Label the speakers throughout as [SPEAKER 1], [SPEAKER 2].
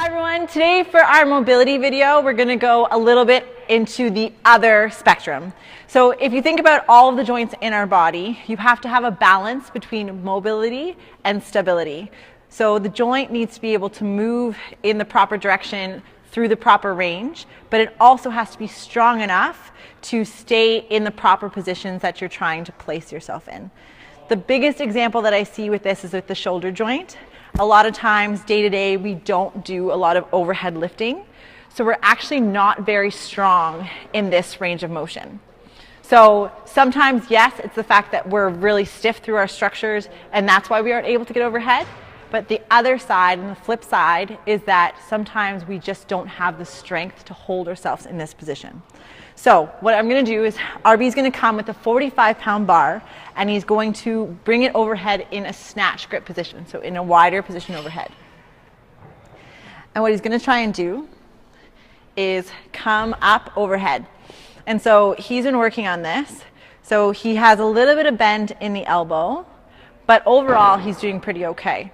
[SPEAKER 1] Hi everyone, today for our mobility video, we're going to go a little bit into the other spectrum. So if you think about all of the joints in our body, you have to have a balance between mobility and stability. So the joint needs to be able to move in the proper direction through the proper range, but it also has to be strong enough to stay in the proper positions that you're trying to place yourself in. The biggest example that I see with this is with the shoulder joint. A lot of times, day to day, we don't do a lot of overhead lifting. So we're actually not very strong in this range of motion. So sometimes, yes, it's the fact that we're really stiff through our structures and that's why we aren't able to get overhead. But the other side and the flip side is that sometimes we just don't have the strength to hold ourselves in this position. So what I'm going to do is RB's going to come with a 45-pound bar and he's going to bring it overhead in a snatch grip position, so in a wider position overhead. And what he's going to try and do is come up overhead. And so he's been working on this. So he has a little bit of bend in the elbow, but overall he's doing pretty okay.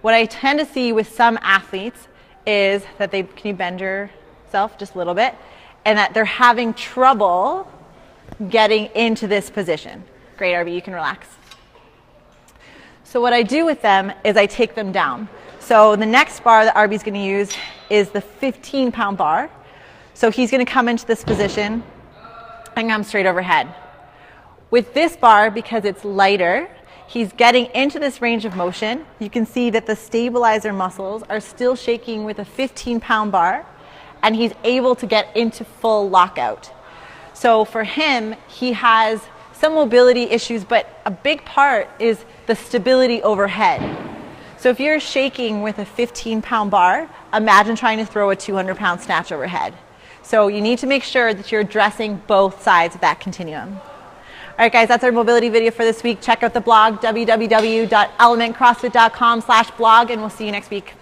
[SPEAKER 1] What I tend to see with some athletes is that can you bend yourself just a little bit? And that they're having trouble getting into this position. Great, RB, you can relax. So what I do with them is I take them down. So the next bar that RB's going to use is the 15-pound bar. So he's going to come into this position and come straight overhead. With this bar, because it's lighter, he's getting into this range of motion. You can see that the stabilizer muscles are still shaking with a 15-pound bar. And he's able to get into full lockout. So for him, he has some mobility issues, but a big part is the stability overhead. So if you're shaking with a 15-pound bar, imagine trying to throw a 200-pound snatch overhead. So you need to make sure that you're addressing both sides of that continuum. All right, guys, that's our mobility video for this week. Check out the blog, www.elementcrossfit.com/blog, and we'll see you next week.